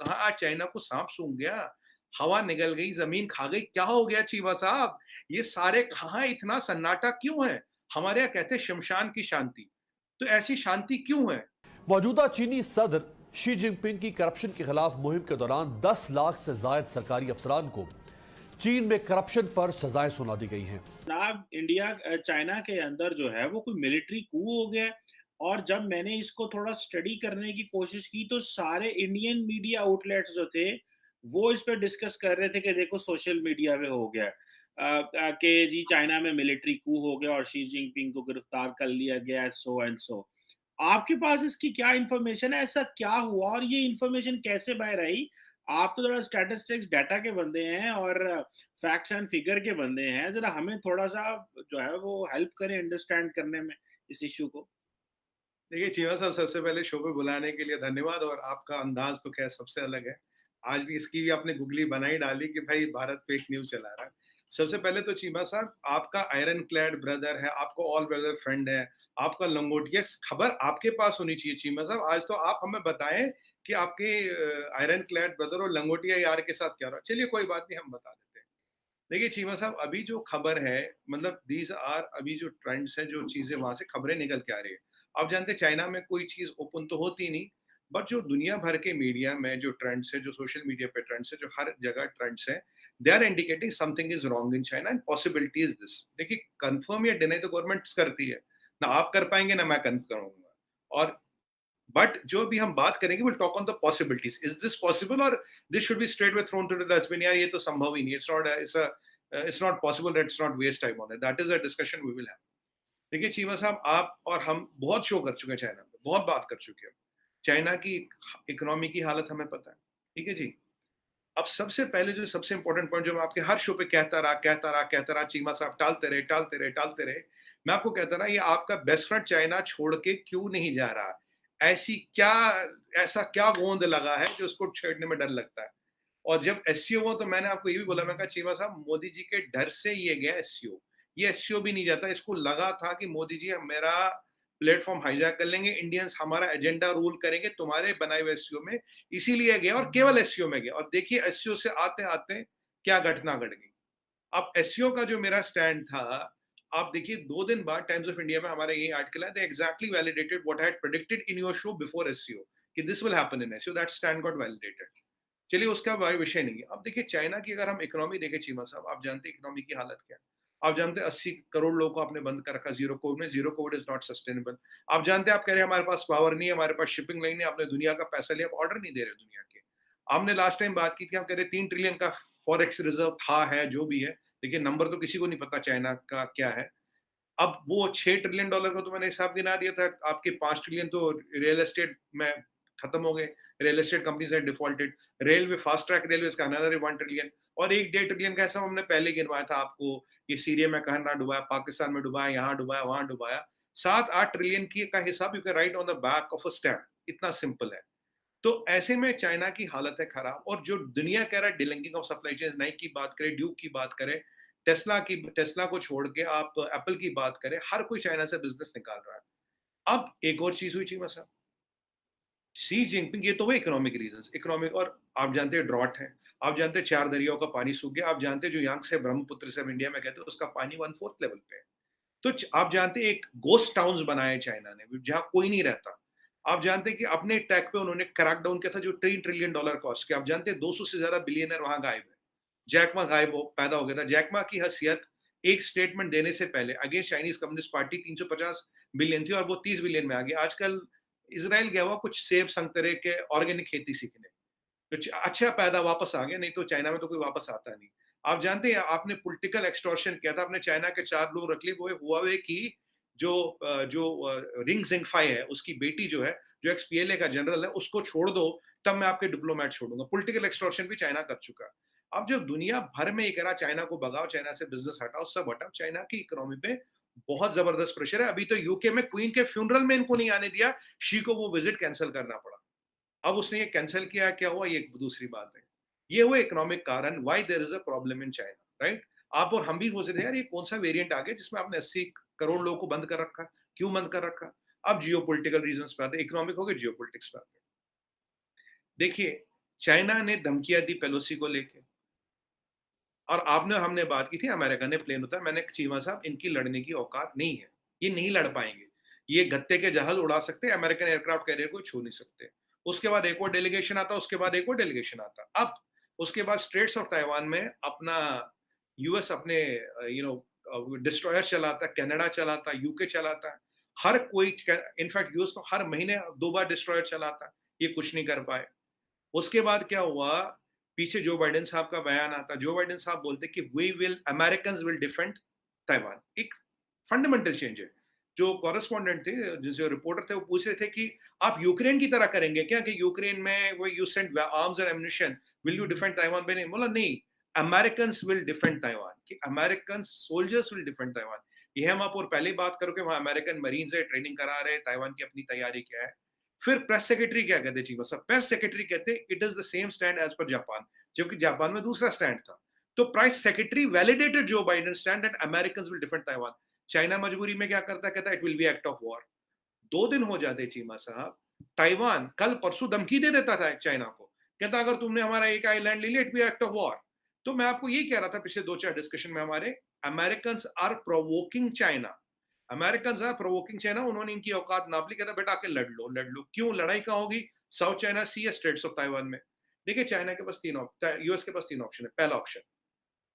कहाँ आज चाइना को सांप सूंघ गया, हवा निगल गई, जमीन खा गई, क्या हो गया चीमा साहब? ये सारे कहाँ इतना सन्नाटा क्यों है? हमारे यहाँ कहते हैं शमशान की शांति, तो ऐसी शांति क्यों है? मौजूदा चीनी सदर शी जिनपिंग की करप्शन के खिलाफ मुहिम के दौरान 10 लाख से जायद सरकारी अफसरान को चीन में करप्शन पर सजाएं सुना दी गई हैं। जनाब इंडिया चाइना के अंदर जो है वो कोई मिलिट्री कू हो गया है। और जब मैंने इसको थोड़ा स्टडी करने की कोशिश की तो सारे इंडियन मीडिया आउटलेट्स जो थे वो इस पे डिस्कस कर रहे थे कि देखो सोशल मीडिया पे हो गया है, कि जी चाइना में मिलिट्री कू हो गया और शी जिनपिंग को गिरफ्तार कर लिया गया है, सो एंड सो। आपके पास इसकी क्या इंफॉर्मेशन है, ऐसा क्या हुआ और ये इंफॉर्मेशन कैसे बाहर आई? आप तो जरा स्टैटिस्टिक्स डाटा के बंदे हैं और फैक्ट्स एंड फिगर के बंदे हैं, ज़रा हमें थोड़ा-सा जो है वो हेल्प करें अंडरस्टैंड करने में इस इश्यू को। देखिए चीमा साहब, सबसे पहले शो पे बुलाने के लिए धन्यवाद, और आपका अंदाज तो खैर सबसे अलग है। आज भी इसकी भी आपने गुगली बना ही डाली कि भाई भारत फेक न्यूज़ चला रहा है। सबसे पहले तो चीमा साहब, आपका आयरन क्लैड ब्रदर है, आपका ऑल ब्रदर फ्रेंड है, आपका लंगोटिया खबर आपके पास होनी चाहिए चीमा साहब। आज तो आप हमें बताएँ कि आपके आयरन क्लैड ब्रदर और लंगोटिया यार के साथ क्या रहा? चलिए कोई बात नहीं, हम बता देते हैं। देखिए चीमा साहब, अभी जो खबर है, मतलब दीज़ आर अभी जो ट्रेंड्स हैं, जो चीज़ें वहाँ से खबरें निकल के आ रही है। आप जानते हैं चाइना में कोई चीज़ ओपन तो होती नहीं, बट जो दुनिया भर के मीडिया में जो ट्रेंड्स है, जो सोशल मीडिया पे ट्रेंड्स है, जो हर जगह ट्रेंड्स हैं, they are indicating something is wrong in China and possibility is this. देखिए कन्फर्म या डिनाई तो गवर्नमेंट्स करती है। ना आप कर पाएँगे, ना मैं करूँगा। और बट जो भी हम बात करेंगे, will talk on the possibilities. Is this possible, और this should be straight way thrown to the dustbin? यार ये तो संभव ही नहीं, it's not possible, let's not waste time on it. That is a discussion we will have. देखिए चीमा साहब, आप और हम बहुत शो कर चुके हैं चाइना में, बहुत बात कर चुके हैं। चाइना की इकोनॉमी की हालत हमें पता है, ठीक है जी। अब सबसे पहले जो सबसे इंपॉर्टेंट पॉइंट जो मैं आपके हर शो पे कहता रहा चीमा साहब, टालते रहे, मैं आपको कहता रहा, ये आपका बेस्ट फ्रेंड चाइना छोड़ के क्यों नहीं जा रहा? ऐसी क्या ऐसा क्या गोंद लगा है जो उसको छेड़ने में डर लगता है? और जब एससीओ हुआ तो मैंने आपको ये भी बोला, मैं कहा चीमा साहब, मोदी जी के डर से ये गया एससीओ। ये एससीओ भी नहीं जाता, इसको लगा था कि मोदी जी मेरा प्लेटफॉर्म हाईजैक कर लेंगे, इंडियंस हमारा एजेंडा रूल करेंगे तुम्हारे बनाए हुए एससीओ में, इसीलिए गया और केवल एससीओ में गया। और देखिए एससीओ से आते-आते क्या घटना घट गई। अब एससीओ का जो मेरा स्टैंड था, आप देखिए 2 दिन बाद टाइम्स ऑफ इंडिया में हमारा ये आर्टिकल है, they exactly validated what I had predicted in your show before SCO, कि this will happen in SCO, that stand got validated. चलिए उसका विषय नहीं है। अब देखिए चाइना की अगर हम इकोनॉमी देखें चीमा साहब, आप जानते हैं इकोनॉमी की हालत क्या है। आप जानते हैं 80 करोड़ लोगों को आपने बंद कर रखा जीरो कोविड में। Zero Covid is not sustainable. आप जानते हैं, आप कह रहे हैं हमारे पास पावर नहीं है, हमारे पास शिपिंग लाइन है, आपने दुनिया का पैसा लिया, आप ऑर्डर नहीं दे रहे दुनिया के। हमने लास्ट टाइम बात की थी, हम कह रहे 3 ट्रिलियन का फॉरेक्स रिजर्व था, है जो भी है। देखिए नंबर तो किसी को नहीं पता चाइना का क्या है। अब वो 6 ट्रिलियन डॉलर का तो मैंने हिसाब गिना दिया था, आपके 5 ट्रिलियन तो रियल एस्टेट में खत्म हो गए, real estate companies had defaulted. Railway, fast track railway का अनदर 1 ट्रिलियन, और 1 डेढ़ ट्रिलियन का हिसाब हमने पहले गिनवाया था आपको। ये सीरिया में कहाँ डुबाया, पाकिस्तान में डुबाया, यहाँ डुबाया, वहाँ डुबाया। 7-8 ट्रिलियन की का हिसाब you can write on the back of a stamp, इतना सिंपल है। तो ऐसे में चाइना की हालत है खराब, और जो दुनिया कह रहा है delinking of supply chain, Naik की बात करें, ड्यूक की बात करें, टेस्ला को छोड़ के आप एप्पल की बात करें, हर कोई चाइना से बिजनेस निकाल रहा है। अब एक और चीज हुई चीमा साहब, शी जिनपिंग, ये तो हुए इकोनॉमिक रीजंस, इकोनॉमिक, और आप जानते हैं ड्रॉट है, आप जानते हैं 4 दरियाओं का पानी सूख गया, आप जानते हैं जो यांग से ब्रह्मपुत्र से हम इंडिया में कहते हैं उसका पानी 1/4 लेवल पे है। तो आप जानते हैं एक गोस्ट टाउन्स बनाए चाइना ने जहां कोई नहीं रहता। आप जानते हैं कि अपने टैक पे उन्होंने क्रैकडाउन किया था जो $3 ट्रिलियन कॉस्ट के। आप जानते हैं 200 से ज्यादा बिलियनर वहां गायब है। जैकमा पैदा हो गया था। जैकमा की हैसियत एक स्टेटमेंट देने से पहले against Chinese communist party 350 billion थी, और वो 30 बिलियन में आ गई। आजकल इसराइल गया हुआ कुछ सेब संतरे के ऑर्गेनिक खेती सीखने, तो अच्छा पैदा वापस आ गया, नहीं तो चाइना में तो कोई वापस आता नहीं। आप जानते हैं आपने पॉलिटिकल एक्सटॉर्शन किया था, आपने चाइना के 4 लोग रख लिए, वो हुआवे की जो रिंग जिंगफाई है, उसकी बेटी जो है, जो एक्स पीएलए का जनरल है, उसको छोड़ दो, तब मैं आपके डिप्लोमेट छोड़ूंगा। पॉलिटिकल एक्सटॉर्शन भी चाइना कर चुका है। अब जब दुनिया भर में ये कह रहा चाइना को भगाओ, चाइना से बिजनेस हटाओ, सब हटाओ, चाइना की इकोनॉमी पे बहुत जबरदस्त प्रेशर है। अभी तो यूके में क्वीन के फ्यूनरल में इनको नहीं आने दिया, शी को वो विजिट कैंसिल करना पड़ा। अब उसने ये कैंसिल किया, क्या हुआ, ये दूसरी बात है। ये हुए इकोनॉमिक कारण why there is a problem in China, right? आप और हम भी सोच रहे थे यार ये कौन सा वेरिएंट आ गया जिसमें आपने 80 करोड़ लोगों को बंद कर रखा है, क्यों बंद कर रखा? अब जियोपॉलिटिकल रीजंस पे आते हैं, इकोनॉमिक हो गए, जियोपॉलिटिक्स पे आते हैं। देखिए चाइना ने धमकियां दी पेलोसी को लेके, और आपने हमने बात की थी अमेरिका ने प्लेन उतारा, मैंने चीमा साहब इनकी लड़ने की औकात नहीं है, ये नहीं लड़ पाएंगे, ये गत्ते के जहाज उड़ा सकते हैं, अमेरिकन एयरक्राफ्ट कैरियर को छू नहीं सकते। उसके बाद एक और डेलीगेशन आता, उसके बाद एक और डेलीगेशन आता, अब उसके बाद स्ट्रेट्स ऑफ ताइवान में अपना यूएस अपने डिस्ट्रॉयर चलाता है, कनाडा चलाता है, यूके चलाता है, हर कोई, इनफैक्ट यूएस तो हर महीने 2 बार डिस्ट्रॉयर चलाता है, ये कुछ नहीं कर पाए। उसके बाद क्या हुआ, पीछे जो बाइडेन साहब का बयान आता, जो बाइडेन साहब बोलते कि we will Americans will defend Taiwan. एक फंडामेंटल चेंज है। जो कॉरेस्पॉन्डेंट थे, जो रिपोर्टर थे, वो पूछ रहे थे कि आप यूक्रेन की तरह करेंगे क्या, कि यूक्रेन में वो you send arms and ammunition, will you defend Taiwan पे? नहीं बोला, नहीं, अमेरिकन्स विल डिफेंड ताइवान, कि American soldiers will defend Taiwan. ये हम आप और पहले बात करो कि वहां अमेरिकन मरीन्स है, ट्रेनिंग करा रहे, ताइवान की अपनी तैयारी क्या है। फिर प्रेस सेक्रेटरी क्या कहते, चीफ साहब, प्रेस सेक्रेटरी कहते it is the same stand as per Japan, जबकि जापान में दूसरा स्टैंड था। तो press secretary validated Joe Biden stand and Americans will defend Taiwan. China मजबूरी में क्या करता, कहता it will be act of war. 2 दिन हो जाते चीमा साहब, ताइवान कल परसों धमकी दे देता था चाइना को, कहता अगर तुमने हमारा एक आइलैंड ले लिया it be act of war. तो मैं आपको यही कह रहा था पिछले 2-4 डिस्कशन में हमारे, Americans are provoking China, American are provoking China. उन्होंने इनकी औकात नाप ली, कहता बेटा आके लड़ लो, लड़ लो। क्यों लड़ाई कहाँ होगी? साउथ चाइना सी या स्ट्रेट्स ऑफ ताइवान में। देखिए चाइना के पास यूएस के पास 3 ऑप्शन है। पहला ऑप्शन,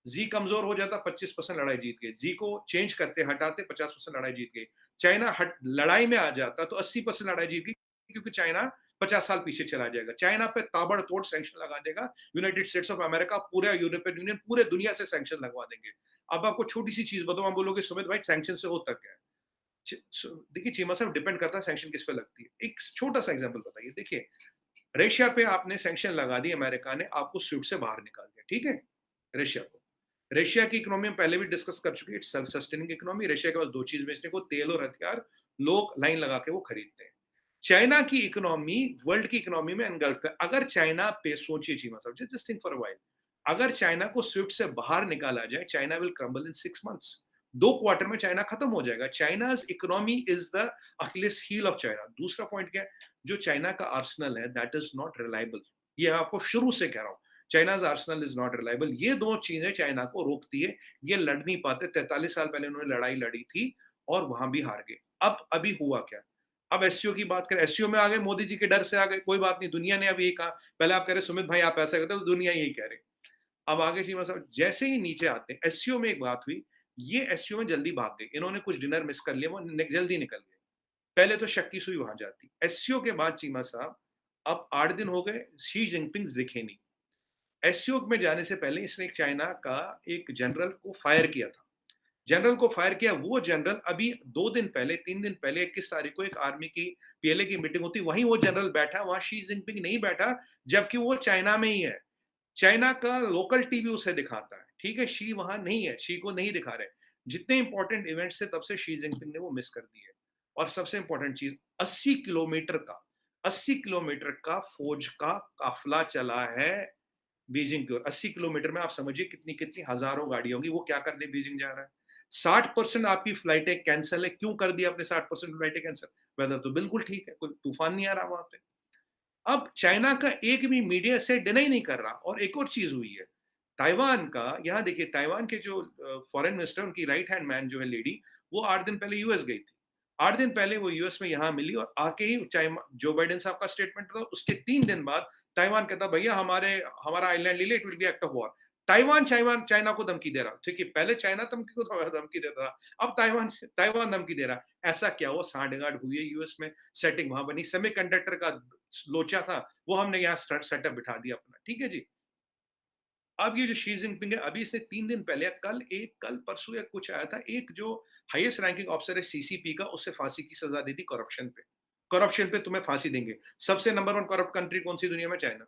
जी कमजोर हो जाता, 25% लड़ाई जीत गए, जी को चेंज करते हटाते, 50% लड़ाई जीत गई। चाइना लड़ाई में आ जाता तो 80% लड़ाई जीत गई, क्योंकि चाइना 50 साल पीछे चला जाएगा। चाइना पे ताबड़तोड़ सैंक्शन लगा देगा यूनाइटेड स्टेट्स ऑफ अमेरिका, पूरा यूरोपियन यूनियन, पूरे दुनिया से सैंक्शन लगवा देंगे। अब आपको छोटी सी चीज बताओ, आप बोलोगे सुमित भाई सैंक्शन से होता क्या है? देखिए चीमा साहब, डिपेंड करता है सैंक्शन किस पे लगती है। एक छोटा सा एग्जांपल बताइए, देखिए रशिया पे आपने सैंक्शन लगा दी, अमेरिका ने आपको स्विफ्ट से बाहर निकाल दिया, ठीक है, रशिया को। रशिया की इकोनॉमी हम पहले भी डिस्कस कर चुके हैं, it's self sustaining economy. Russia के पास 2 चीज बेचने को, तेल और हथियार, लोग लाइन लगा के वो खरीदते हैं। चाइना की इकोनॉमी वर्ल्ड की इकोनॉमी में एनगल्फ है। अगर चाइना पे सोचिए चीमा साहब, just think for a while, अगर चाइना को स्विफ्ट से बाहर निकाला जाए, China will crumble in 6 months. 2 quarter में चाइना खत्म हो जाएगा। China's economy is the Achilles heel of China. दूसरा पॉइंट क्या है, जो चाइना का आर्सनल है दैट इज नॉट रिलायबल। ये आपको शुरू से कह रहा हूं, China's Arsenal is not reliable. ये 2 चीजें चाइना को रोकती है, ये लड़ नहीं पाते। 43 साल पहले उन्होंने लड़ाई लड़ी थी और वहां भी हार गए। अब अभी हुआ क्या, अब एससीओ की बात करें, एससीओ में आ गए, मोदी जी के डर से आ गए, कोई बात नहीं, दुनिया ने अब यही कहा। पहले आप कह रहे सुमित भाई आप ऐसा कहते हो, तो दुनिया यही कह रहे। अब आगे सीमा साहब जैसे ही नीचे आते हैं, एससीओ में एक बात हुई, ये एससीओ में जल्दी भाग गए, इन्होंने कुछ डिनर मिस कर लिया, वो जल्दी निकल गए। पहले तो शक की सुई वहां जाती। एससीओ के बाद चीमा साहब अब 8 दिन हो गए, शी जिनपिंग दिखे नहीं। एससीओ में जाने से पहले इसने एक चाइना का एक जनरल को फायर किया था। जनरल को फायर किया, वो जनरल अभी 2 दिन पहले, 3 दिन पहले, 21 तारीख को एक आर्मी की पीएलए की मीटिंग होती, वहीं वो जनरल बैठा, वहां शी जिनपिंग नहीं बैठा, जबकि वो चाइना में ही है। चाइना का लोकल टीवी उसे दिखाता है, ठीक है, शी वहां नहीं है, शी को नहीं दिखा रहे। जितने इंपॉर्टेंट इवेंट्स थे तब से शी जिनपिंग ने वो मिस कर दिए। और सबसे इंपॉर्टेंट चीज, 80 किलोमीटर का फौज का काफिला चला है बीजिंग की ओर। 80 किलोमीटर में आप समझिए कितनी कितनी हजारों गाड़ी होगी। वो क्या करने बीजिंग जा रहा है? 60% आपकी फ्लाइटें कैंसिल है। क्यों कर दिया आपने 60% फ्लाइटें कैंसिल? वेदर तो बिल्कुल ठीक है, कोई तूफान नहीं आ रहा वहां पे। अब चाइना का एक भी मीडिया से डिनाई नहीं कर रहा। और एक और चीज हुई है, ताइवान का, यहाँ देखिए ताइवान के जो फॉरेन मिनिस्टर, उनकी राइट हैंड मैन जो है लेडी, वो 8 दिन पहले यूएस गई थी। 8 दिन पहले वो यूएस में यहाँ मिली, और आके ही जो बाइडेन साहब का स्टेटमेंट था, उसके 3 दिन बाद ताइवान कहता भैया हमारा आइलैंड ले लिया, it will be act of war. Taiwan China को धमकी दे रहा। ठीक है, पहले चाइना धमकी देता था, अब ताइवान धमकी दे रहा। ऐसा क्या हुआ, सांठगांठ हुई है यूएस में, सेटिंग वहां बनी, सेमीकंडक्टर का लोचा था, वो हमने यहाँ सेटअप बिठा दिया अपना, ठीक है जी। अब ये जो शी जिनपिंग है, अभी इसने 3 दिन पहले, कल परसों या कुछ आया था, एक जो हाईएस्ट रैंकिंग ऑफिसर है सीसीपी का, उससे फांसी की सजा दी थी करप्शन पे तुम्हें फांसी देंगे। सबसे नंबर 1 करप्ट कंट्री कौन सी दुनिया में? चाइना।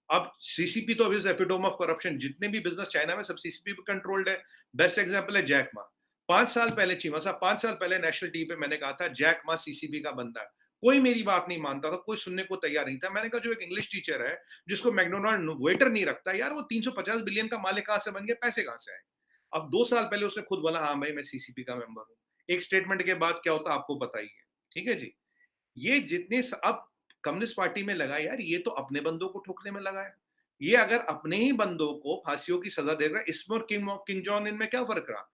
अब सीसीपी तो अभी एपिटोम ऑफ करप्शन, जितने भी बिजनेस चाइना में सब सीसीपी पे कंट्रोल्ड है। बेस्ट एग्जांपल है जैक मा। 5 साल पहले चीमा साहब, 5 साल पहले नेशनल टीवी पे मैंने कहा था जैक मा सीसीपी का बंदा है। कोई मेरी बात नहीं मानता था, कोई सुनने को तैयार नहीं था। मैंने कहा जो एक इंग्लिश टीचर है जिसको मैकडोनाल्ड वेटर नहीं रखता, यार वो 350 बिलियन का मालिक कहां से बन गया, पैसे कहां से आए? अब 2 साल पहले उसने खुद बोला हाँ भाई मैं सीसीपी का मेंबर हूँ। एक स्टेटमेंट के बाद क्या होता आपको पता ही है, ठीक है जी। ये जितने अब कम्युनिस्ट पार्टी में लगा यार ये तो अपने बंदों को ठोकने में लगा है। ये अगर अपने ही बंदों को फांसियों की सजा दे रहा है, इसमें और किम जॉन इन में क्या फ़र्क रहा?